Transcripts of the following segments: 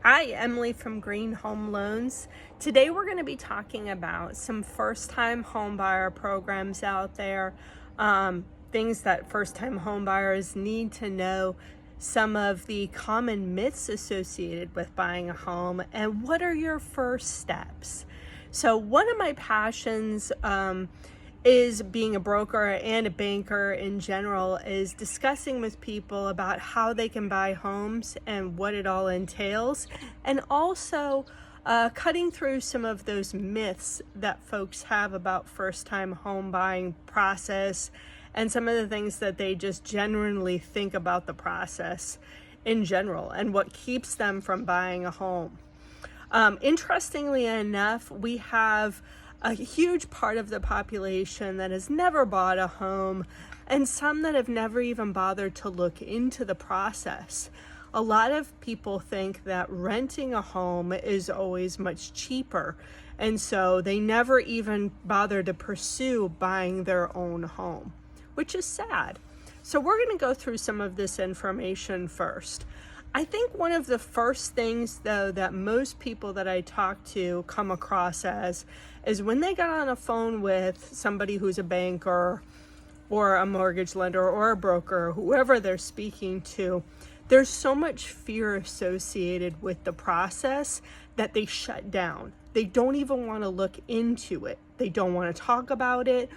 Hi, Emily from Green Home Loans. Today we're going to be talking about some first-time home buyer programs out there, things that first-time home buyers need to know, some of the common myths associated with buying a home, and what are your first steps. So one of my passions is being a broker and a banker in general, is discussing with people about how they can buy homes and what it all entails, and also cutting through some of those myths that folks have about first-time home buying process and some of the things that they just generally think about the process in general and what keeps them from buying a home. Interestingly enough, we have a huge part of the population that has never bought a home, and some that have never even bothered to look into the process. A lot of people think that renting a home is always much cheaper, and so they never even bother to pursue buying their own home, which is sad. So we're going to go through some of this information first. I think one of the first things, though, that most people that I talk to come across as is when they get on a phone with somebody who's a banker or a mortgage lender or a broker, whoever they're speaking to, there's so much fear associated with the process that they shut down. They don't even want to look into it. They don't want to talk about it,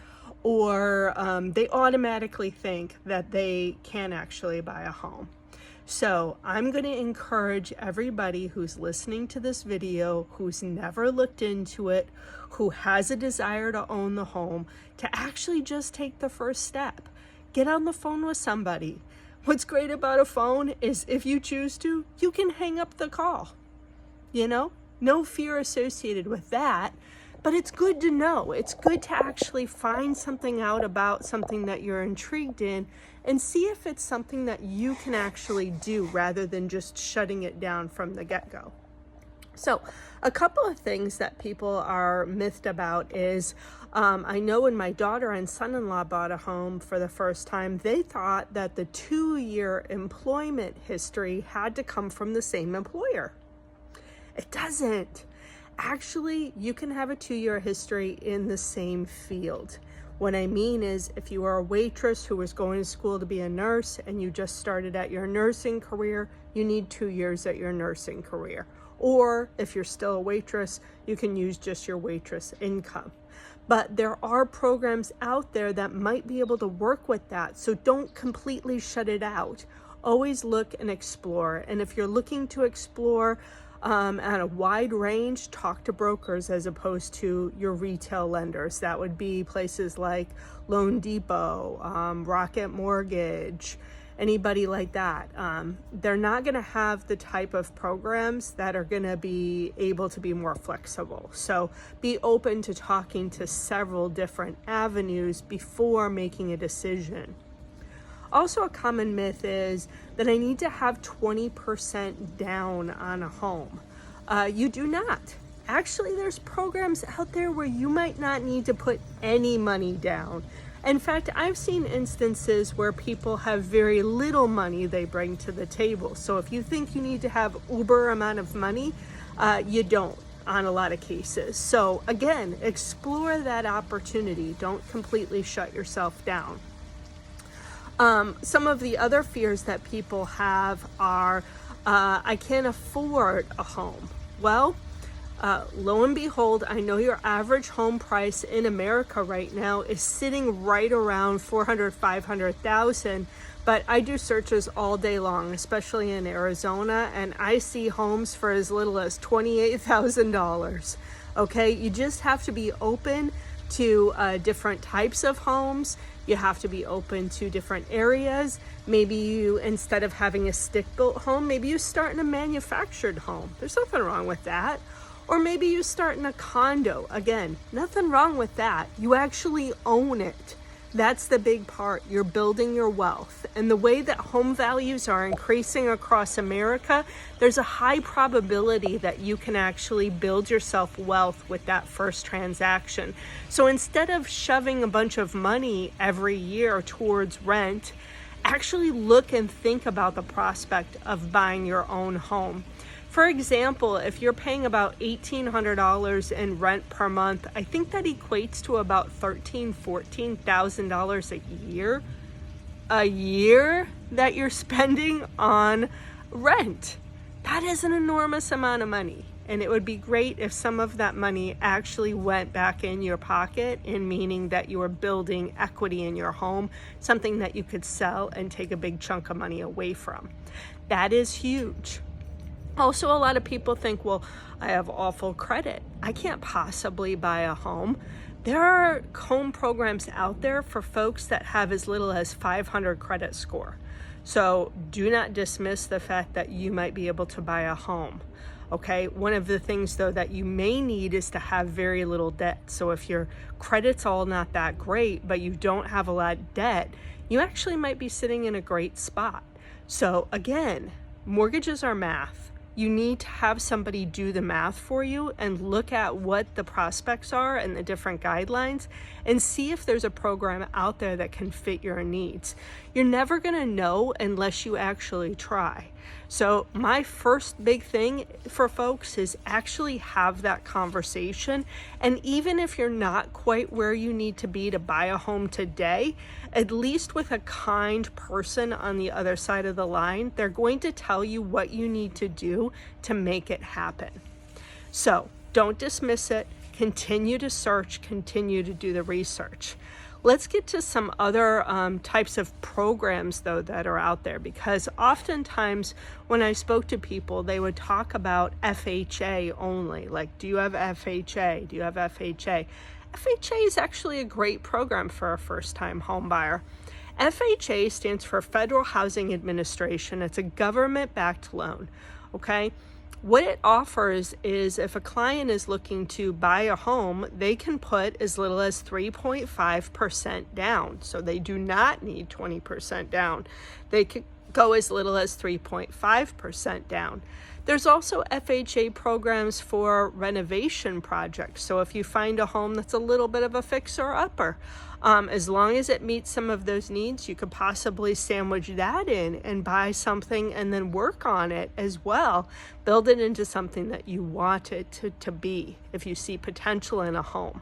or they automatically think that they can't actually buy a home. So I'm going to encourage everybody who's listening to this video, who's never looked into it, who has a desire to own the home, to actually just take the first step. Get on the phone with somebody. What's great about a phone is if you choose to, you can hang up the call. No fear associated with that. But it's good to know. It's good to actually find something out about something that you're intrigued in and see if it's something that you can actually do rather than just shutting it down from the get-go. So a couple of things that people are mythed about is, I know when my daughter and son-in-law bought a home for the first time, they thought that the 2-year employment history had to come from the same employer. It doesn't. Actually, you can have a 2-year history in the same field. What I mean is, if you are a waitress who was going to school to be a nurse and you just started at your nursing career, you need 2 years at your nursing career. Or if you're still a waitress, you can use just your waitress income. But there are programs out there that might be able to work with that, so don't completely shut it out. Always look and explore. And if you're looking to explore at a wide range, talk to brokers as opposed to your retail lenders. That would be places like Loan Depot, Rocket Mortgage, anybody like that. They're not going to have the type of programs that are going to be able to be more flexible. So be open to talking to several different avenues before making a decision. Also, a common myth is that I need to have 20% down on a home. You do not. Actually, there's programs out there where you might not need to put any money down. In fact, I've seen instances where people have very little money they bring to the table. So if you think you need to have uber amount of money, you don't on a lot of cases. So again, explore that opportunity. Don't completely shut yourself down. Some of the other fears that people have are, I can't afford a home. Well, lo and behold, I know your average home price in America right now is sitting right around $400,000, $500,000, but I do searches all day long, especially in Arizona, and I see homes for as little as $28,000. Okay, you just have to be open to different types of homes. You have to be open to different areas. Maybe you, instead of having a stick-built home, maybe you start in a manufactured home. There's nothing wrong with that. Or maybe you start in a condo. Again, nothing wrong with that. You actually own it. That's the big part. You're building your wealth. And the way that home values are increasing across America, there's a high probability that you can actually build yourself wealth with that first transaction. So instead of shoving a bunch of money every year towards rent, actually look and think about the prospect of buying your own home. For example, if you're paying about $1,800 in rent per month, I think that equates to about $14,000 a year that you're spending on rent. That is an enormous amount of money. And it would be great if some of that money actually went back in your pocket, in meaning that you were building equity in your home, something that you could sell and take a big chunk of money away from. That is huge. Also, a lot of people think, well, I have awful credit. I can't possibly buy a home. There are home programs out there for folks that have as little as 500 credit score. So do not dismiss the fact that you might be able to buy a home. Okay, one of the things though that you may need is to have very little debt. So if your credit's all not that great, but you don't have a lot of debt, you actually might be sitting in a great spot. So again, mortgages are math. You need to have somebody do the math for you and look at what the prospects are and the different guidelines and see if there's a program out there that can fit your needs. You're never going to know unless you actually try. So my first big thing for folks is actually have that conversation. And even if you're not quite where you need to be to buy a home today, at least with a kind person on the other side of the line, they're going to tell you what you need to do to make it happen. So don't dismiss it. Continue to search, continue to do the research. Let's get to some other types of programs though that are out there, because oftentimes when I spoke to people, they would talk about FHA only. Like, do you have FHA? Do you have FHA? FHA is actually a great program for a first-time home buyer. FHA stands for Federal Housing Administration. It's a government-backed loan, okay? What it offers is if a client is looking to buy a home, they can put as little as 3.5% down. So they do not need 20% down. They could go as little as 3.5% down. There's also FHA programs for renovation projects. So if you find a home that's a little bit of a fixer-upper, as long as it meets some of those needs, you could possibly sandwich that in and buy something and then work on it as well. Build it into something that you want it to be if you see potential in a home.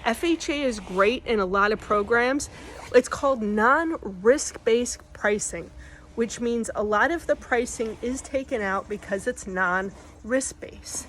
FHA is great in a lot of programs. It's called non-risk-based pricing, which means a lot of the pricing is taken out because it's non-risk-based.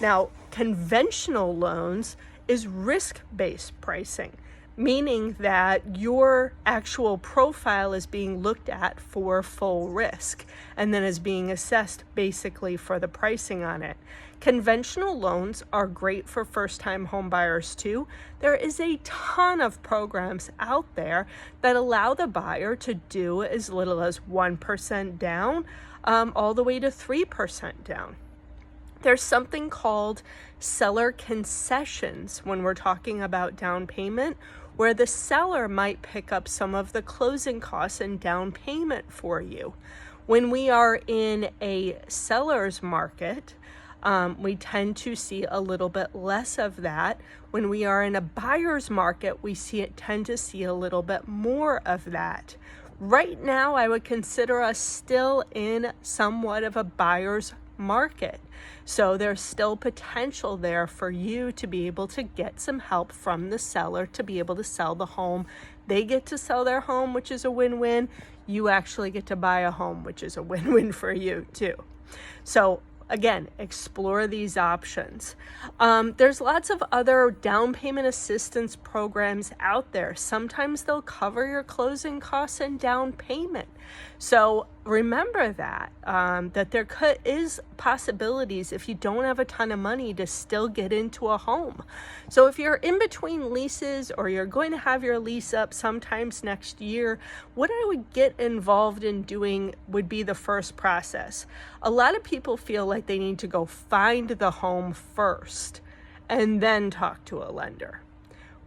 Now, conventional loans is risk-based pricing, meaning that your actual profile is being looked at for full risk and then is being assessed basically for the pricing on it. Conventional loans are great for first-time home buyers too. There is a ton of programs out there that allow the buyer to do as little as 1% down, all the way to 3% down. There's something called seller concessions when we're talking about down payment, where the seller might pick up some of the closing costs and down payment for you. When we are in a seller's market, we tend to see a little bit less of that. When we are in a buyer's market, we tend to see a little bit more of that. Right now, I would consider us still in somewhat of a buyer's market. So there's still potential there for you to be able to get some help from the seller to be able to sell the home. They get to sell their home, which is a win-win. You actually get to buy a home, which is a win-win for you too. So again, explore these options. There's lots of other down payment assistance programs out there. Sometimes they'll cover your closing costs and down payment. So remember that, that there is possibilities if you don't have a ton of money to still get into a home. So if you're in between leases or you're going to have your lease up sometimes next year, what I would get involved in doing would be the first process. A lot of people feel like they need to go find the home first and then talk to a lender.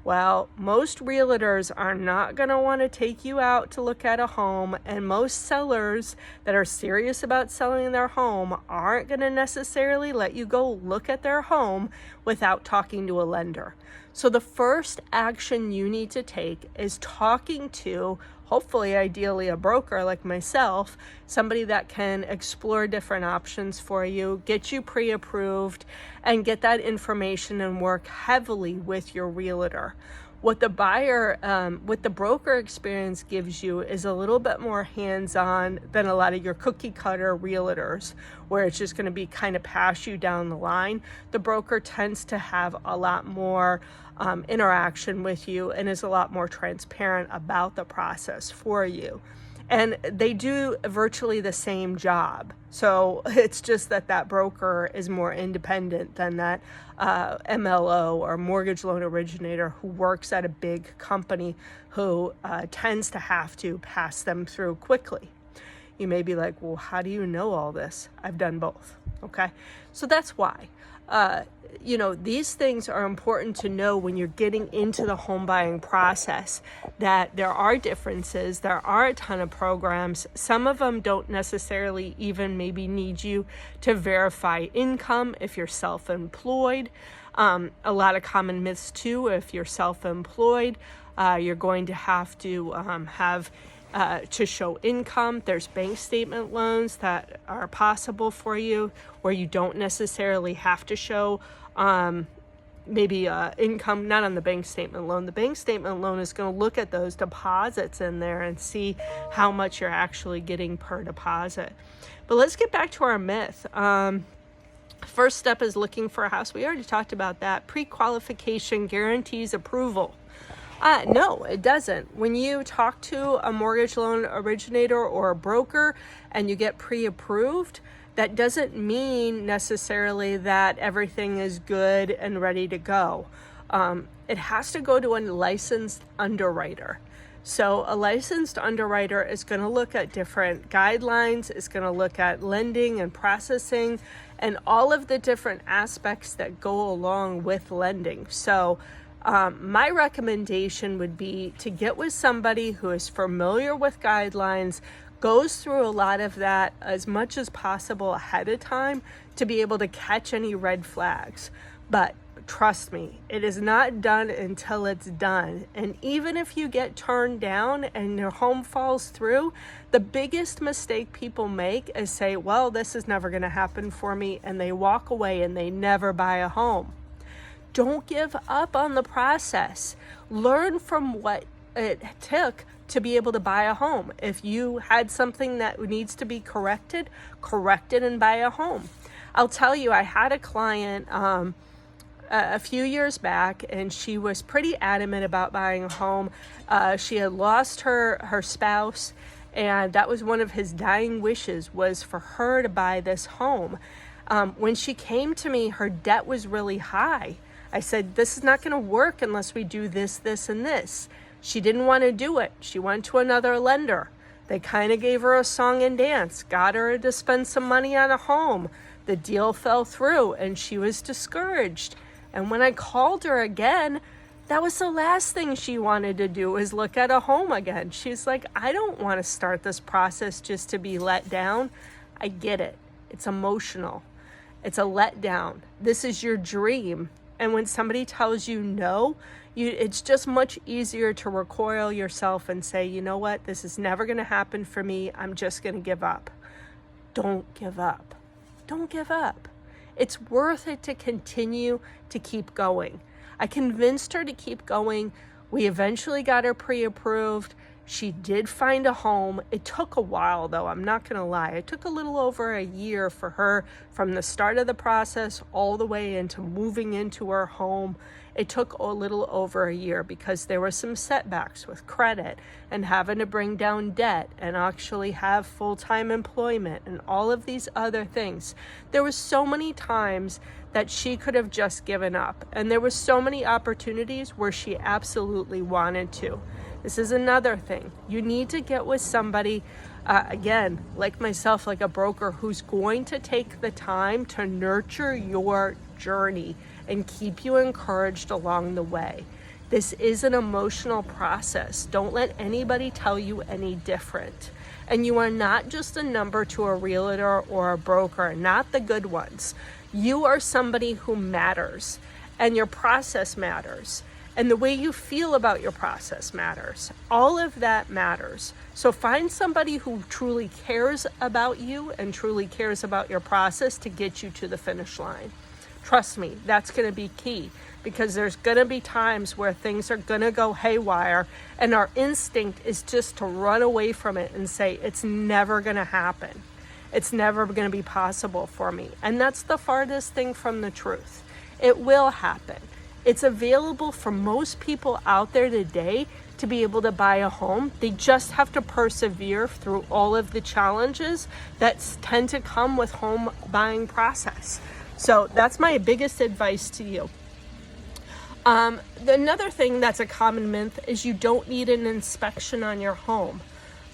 Well, most realtors are not going to want to take you out to look at a home, and most sellers that are serious about selling their home aren't going to necessarily let you go look at their home without talking to a lender. So the first action you need to take is talking to, hopefully, ideally, a broker like myself, somebody that can explore different options for you, get you pre-approved, and get that information and work heavily with your realtor. What the broker experience gives you is a little bit more hands-on than a lot of your cookie cutter realtors, where it's just going to be kind of pass you down the line. The broker tends to have a lot more interaction with you and is a lot more transparent about the process for you. And they do virtually the same job. So it's just that broker is more independent than that MLO or mortgage loan originator who works at a big company who tends to have to pass them through quickly. You may be like, well, how do you know all this? I've done both. Okay. So that's why. These things are important to know when you're getting into the home buying process, that there are differences. There are a ton of programs. Some of them don't necessarily even maybe need you to verify income if you're self-employed. A lot of common myths too, if you're self-employed, you're going to have to to show income. There's bank statement loans that are possible for you where you don't necessarily have to show maybe income, not on the bank statement loan. The bank statement loan is going to look at those deposits in there and see how much you're actually getting per deposit. But let's get back to our myth. First step is looking for a house. We already talked about that. Pre-qualification guarantees approval. No, it doesn't. When you talk to a mortgage loan originator or a broker and you get pre-approved, that doesn't mean necessarily that everything is good and ready to go. It has to go to a licensed underwriter. So a licensed underwriter is going to look at different guidelines, is going to look at lending and processing and all of the different aspects that go along with lending. So my recommendation would be to get with somebody who is familiar with guidelines, goes through a lot of that as much as possible ahead of time to be able to catch any red flags. But trust me, it is not done until it's done. And even if you get turned down and your home falls through, the biggest mistake people make is say, well, this is never going to happen for me. And they walk away and they never buy a home. Don't give up on the process. Learn from what it took to be able to buy a home. If you had something that needs to be corrected, correct it and buy a home. I'll tell you, I had a client a few years back, and she was pretty adamant about buying a home. She had lost her spouse, and that was one of his dying wishes, was for her to buy this home. When she came to me, her debt was really high. I said, this is not going to work unless we do this, this, and this. She didn't want to do it. She went to another lender. They kind of gave her a song and dance, got her to spend some money on a home. The deal fell through and she was discouraged. And when I called her again, that was the last thing she wanted to do, is look at a home again. She's like, I don't want to start this process just to be let down. I get it. It's emotional. It's a letdown. This is your dream. And when somebody tells you no, it's just much easier to recoil yourself and say, you know what, this is never going to happen for me. I'm just going to give up. Don't give up. Don't give up. It's worth it to continue to keep going. I convinced her to keep going. We eventually got her pre-approved. She did find a home. It took a while, though. I'm not going to lie. It took a little over a year for her from the start of the process all the way into moving into her home. It took a little over a year because there were some setbacks with credit and having to bring down debt and actually have full-time employment and all of these other things. There was so many times that she could have just given up. And there were so many opportunities where she absolutely wanted to. This is another thing. You need to get with somebody, again, like myself, like a broker, who's going to take the time to nurture your journey and keep you encouraged along the way. This is an emotional process. Don't let anybody tell you any different. And you are not just a number to a realtor or a broker, not the good ones. You are somebody who matters. and your process matters. And the way you feel about your process matters. All of that matters. So find somebody who truly cares about you and truly cares about your process to get you to the finish line. Trust me, that's going to be key, because there's going to be times where things are going to go haywire, and our instinct is just to run away from it and say, it's never going to happen. It's never going to be possible for me. And that's the farthest thing from the truth. It will happen. It's available for most people out there today to be able to buy a home. They just have to persevere through all of the challenges that tend to come with home buying process. So that's my biggest advice to you. Another thing that's a common myth is you don't need an inspection on your home.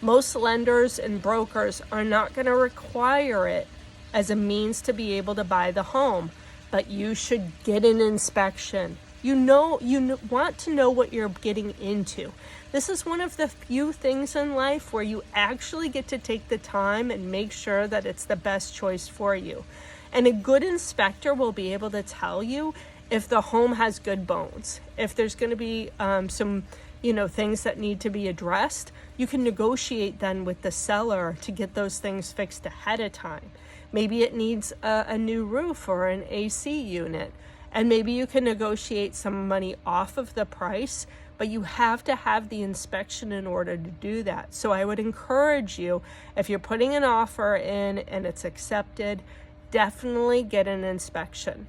Most lenders and brokers are not going to require it as a means to be able to buy the home, but you should get an inspection. You want to know what you're getting into. This is one of the few things in life where you actually get to take the time and make sure that it's the best choice for you. And a good inspector will be able to tell you if the home has good bones, if there's going to be some things that need to be addressed. You can negotiate then with the seller to get those things fixed ahead of time. Maybe it needs a new roof or an AC unit, and maybe you can negotiate some money off of the price, but you have to have the inspection in order to do that. So I would encourage you, if you're putting an offer in and it's accepted, definitely get an inspection.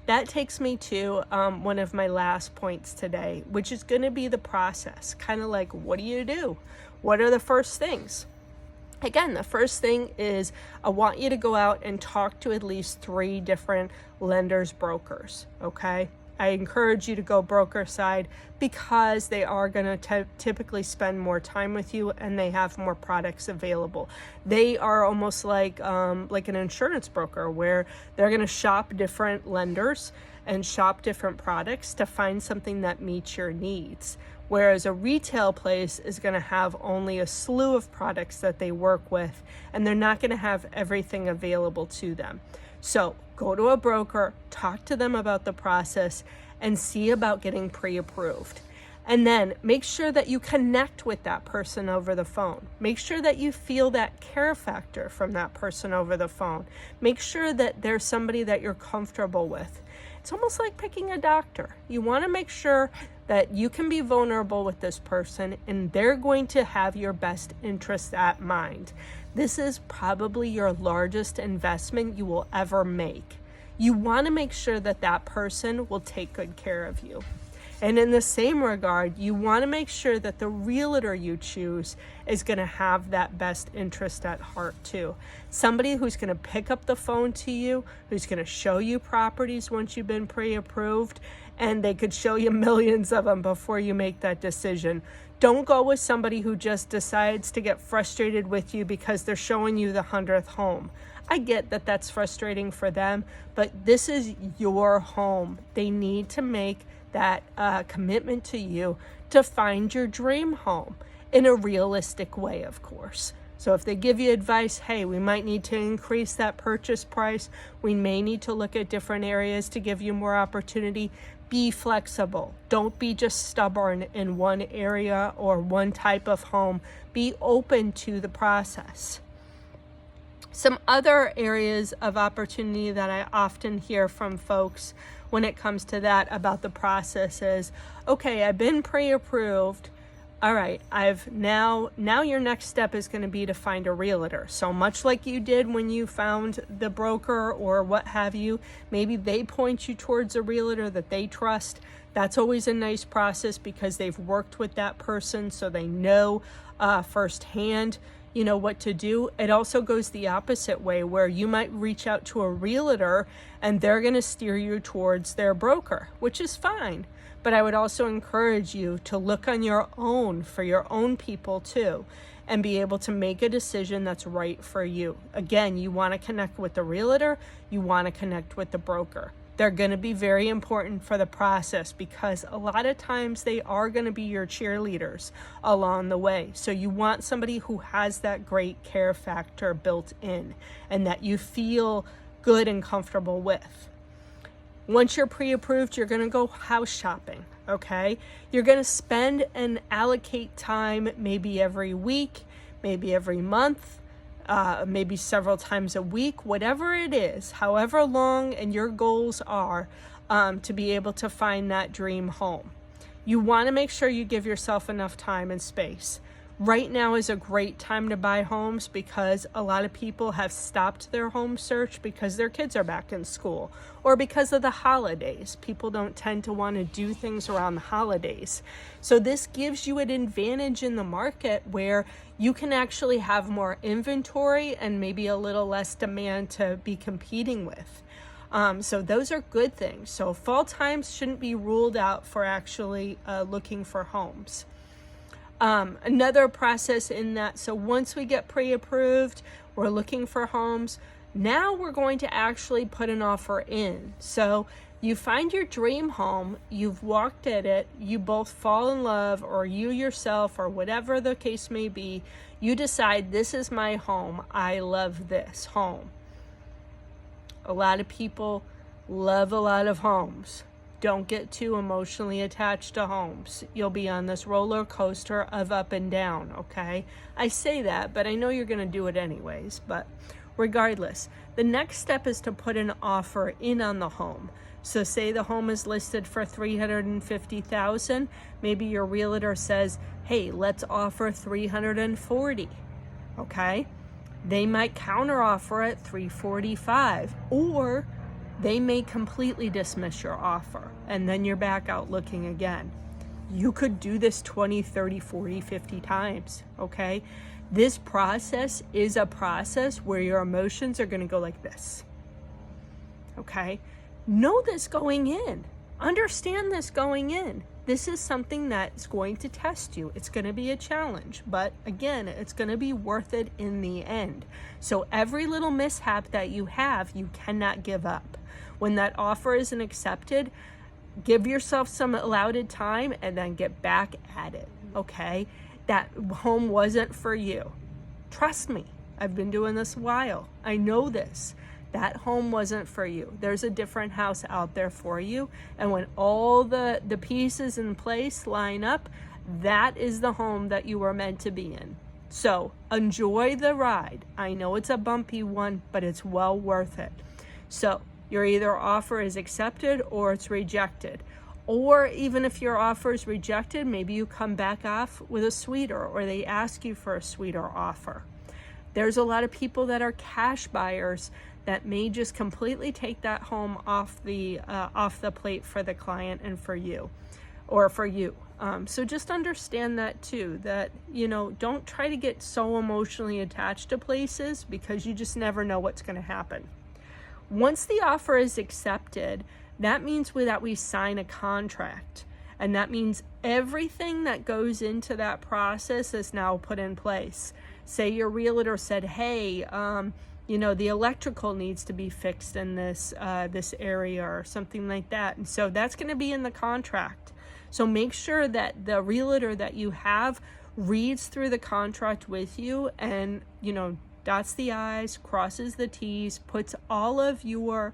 That takes me to one of my last points today, which is going to be the process. Kind of like, what do you do? What are the first things? Again, the first thing is I want you to go out and talk to at least 3 different lenders, brokers, okay? I encourage you to go broker side because they are going to typically spend more time with you and they have more products available. They are almost like an insurance broker where they're going to shop different lenders and shop different products to find something that meets your needs. Whereas a retail place is going to have only a slew of products that they work with, and they're not going to have everything available to them. So go to a broker, talk to them about the process, and see about getting pre-approved. And then make sure that you connect with that person over the phone. Make sure that you feel that care factor from that person over the phone. Make sure that there's somebody that you're comfortable with. It's almost like picking a doctor. You want to make sure that you can be vulnerable with this person and they're going to have your best interests at mind. This is probably your largest investment you will ever make. You want to make sure that that person will take good care of you. And in the same regard, you want to make sure that the realtor you choose is going to have that best interest at heart too. Somebody who's going to pick up the phone to you, who's going to show you properties once you've been pre-approved, and they could show you millions of them before you make that decision. Don't go with somebody who just decides to get frustrated with you because they're showing you the 100th home. I get that that's frustrating for them, but this is your home. They need to make that commitment to you to find your dream home in a realistic way, of course. So if they give you advice, hey, we might need to increase that purchase price, we may need to look at different areas to give you more opportunity, be flexible. Don't be just stubborn in one area or one type of home. Be open to the process. Some other areas of opportunity that I often hear from folks when it comes to that about the process is, okay, I've been pre-approved. All right, now your next step is going to be to find a realtor. So much like you did when you found the broker or what have you, maybe they point you towards a realtor that they trust. That's always a nice process because they've worked with that person, so they know firsthand what to do. It also goes the opposite way where you might reach out to a realtor and they're going to steer you towards their broker, which is fine. But I would also encourage you to look on your own for your own people too and be able to make a decision that's right for you. Again, you want to connect with the realtor, you want to connect with the broker. They're going to be very important for the process because a lot of times they are going to be your cheerleaders along the way. So you want somebody who has that great care factor built in and that you feel good and comfortable with. Once you're pre-approved, you're going to go house shopping, okay? You're going to spend and allocate time maybe every week, maybe every month, maybe several times a week, whatever it is, however long and your goals are, to be able to find that dream home. You want to make sure you give yourself enough time and space. Right now is a great time to buy homes because a lot of people have stopped their home search because their kids are back in school or because of the holidays. People don't tend to want to do things around the holidays. So this gives you an advantage in the market where you can actually have more inventory and maybe a little less demand to be competing with. So those are good things. So fall times shouldn't be ruled out for actually looking for homes. Another process in that, so once we get pre-approved, we're looking for homes. Now we're going to actually put an offer in. So you find your dream home, you've walked at it, you both fall in love, or you yourself, or whatever the case may be, you decide, this is my home, I love this home. A lot of people love a lot of homes. Don't get too emotionally attached to homes. You'll be on this roller coaster of up and down, okay? I say that, but I know you're going to do it anyways. But regardless, the next step is to put an offer in on the home. So say the home is listed for $350,000. Maybe your realtor says, hey, let's offer $340,000, okay? They might counter offer at $345,000, or they may completely dismiss your offer and then you're back out looking again. You could do this 20, 30, 40, 50 times, okay? This process is a process where your emotions are going to go like this, okay? Know this going in. Understand this going in. This is something that's going to test you. It's going to be a challenge, but again, it's going to be worth it in the end. So every little mishap that you have, you cannot give up. When that offer isn't accepted, give yourself some allotted time and then get back at it, okay? That home wasn't for you. Trust me, I've been doing this a while. I know this. That home wasn't for you. There's a different house out there for you. And when all the pieces in place line up, that is the home that you were meant to be in. So enjoy the ride. I know it's a bumpy one, but it's well worth it. So your either offer is accepted or it's rejected. Or even if your offer is rejected, maybe you come back off with a sweeter, or they ask you for a sweeter offer. There's a lot of people that are cash buyers that may just completely take that home off the plate for the client and for you, or for you. So just understand that too, that, you know, don't try to get so emotionally attached to places because you just never know what's going to happen. Once the offer is accepted, that means that we sign a contract. And that means everything that goes into that process is now put in place. Say your realtor said, hey, you know, the electrical needs to be fixed in this area or something like that. And so that's going to be in the contract. So make sure that the realtor that you have reads through the contract with you and, you know, dots the I's, crosses the T's, puts all of your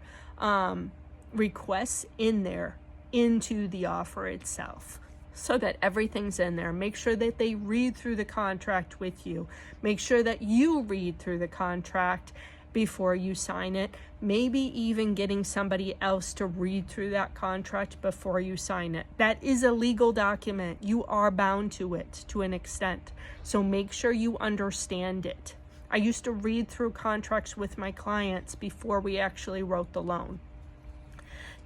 requests in there into the offer itself so that everything's in there. Make sure that they read through the contract with you. Make sure that you read through the contract before you sign it. Maybe even getting somebody else to read through that contract before you sign it. That is a legal document. You are bound to it to an extent. So make sure you understand it. I used to read through contracts with my clients before we actually wrote the loan.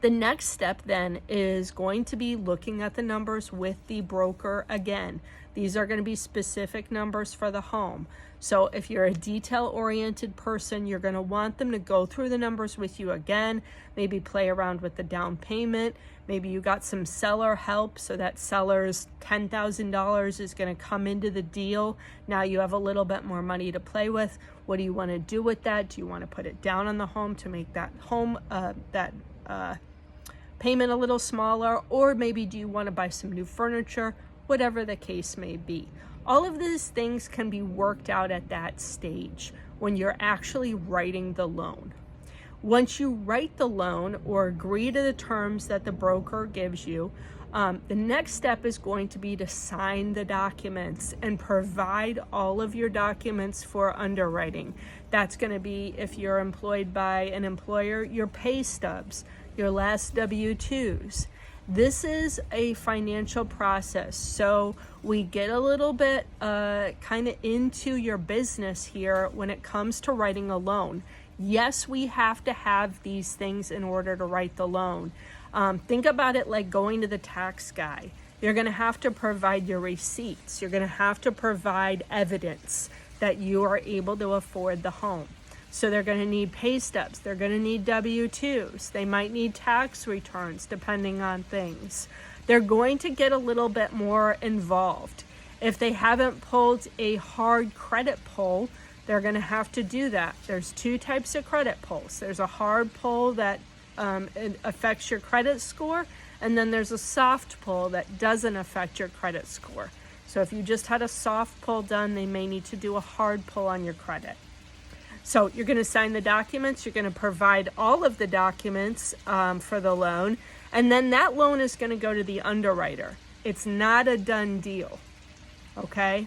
The next step then is going to be looking at the numbers with the broker again. These are going to be specific numbers for the home. So if you're a detail-oriented person, you're going to want them to go through the numbers with you again, maybe play around with the down payment. Maybe you got some seller help, so that seller's $10,000 is going to come into the deal. Now you have a little bit more money to play with. What do you want to do with that? Do you want to put it down on the home to make that home, payment a little smaller? Or maybe do you want to buy some new furniture? Whatever the case may be. All of these things can be worked out at that stage when you're actually writing the loan. Once you write the loan or agree to the terms that the broker gives you, the next step is going to be to sign the documents and provide all of your documents for underwriting. That's going to be, if you're employed by an employer, your pay stubs, your last W-2s. This is a financial process, so we get a little bit kind of into your business here when it comes to writing a loan. Yes, we have to have these things in order to write the loan. Think about it like going to the tax guy. You're going to have to provide your receipts. You're going to have to provide evidence that you are able to afford the home. So they're going to need pay stubs. They're going to need W-2s. They might need tax returns depending on things. They're going to get a little bit more involved. If they haven't pulled a hard credit pull, they're going to have to do that. There's two types of credit pulls. There's a hard pull that it affects your credit score, and then there's a soft pull that doesn't affect your credit score. So if you just had a soft pull done, they may need to do a hard pull on your credit. So you're going to sign the documents, you're going to provide all of the documents for the loan, and then that loan is going to go to the underwriter. It's not a done deal, okay?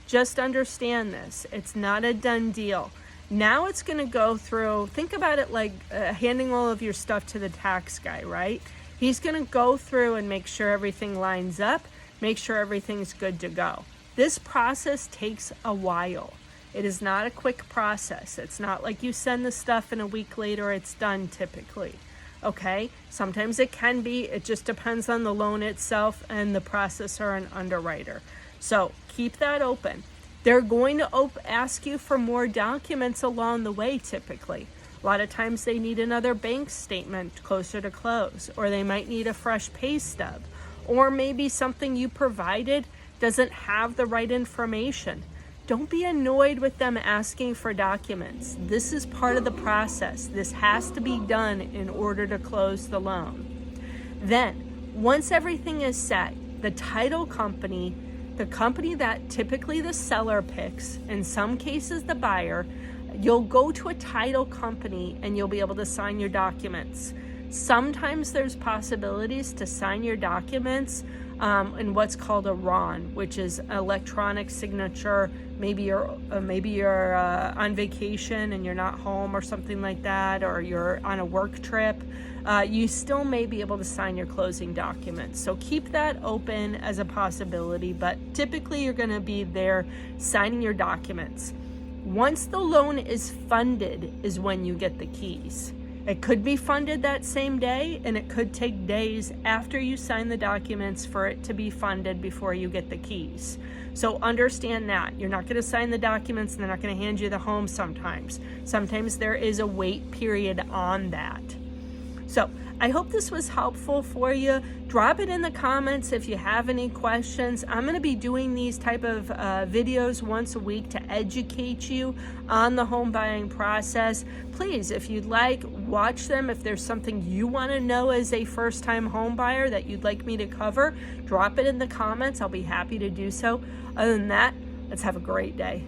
Just understand this. It's not a done deal. Now it's going to go through, think about it like handing all of your stuff to the tax guy, right? He's going to go through and make sure everything lines up, make sure everything's good to go. This process takes a while. It is not a quick process. It's not like you send the stuff and a week later it's done typically, okay? Sometimes it can be. It just depends on the loan itself and the processor and underwriter. So keep that open. They're going to ask you for more documents along the way typically. A lot of times they need another bank statement closer to close, or they might need a fresh pay stub, or maybe something you provided doesn't have the right information. Don't be annoyed with them asking for documents. This is part of the process. This has to be done in order to close the loan. Then, once everything is set, the title company, the company that typically the seller picks, in some cases the buyer, you'll go to a title company and you'll be able to sign your documents. Sometimes there's possibilities to sign your documents in what's called a RON, which is electronic signature. Maybe you're on vacation and you're not home or something like that, or you're on a work trip. You still may be able to sign your closing documents. So keep that open as a possibility, but typically you're going to be there signing your documents. Once the loan is funded is when you get the keys. It could be funded that same day, and it could take days after you sign the documents for it to be funded before you get the keys. So understand that. You're not going to sign the documents and they're not going to hand you the home sometimes. Sometimes there is a wait period on that. So I hope this was helpful for you. Drop it in the comments if you have any questions. I'm going to be doing these type of videos once a week to educate you on the home buying process. Please, if you'd like, watch them. If there's something you want to know as a first-time home buyer that you'd like me to cover, drop it in the comments. I'll be happy to do so. Other than that, let's have a great day.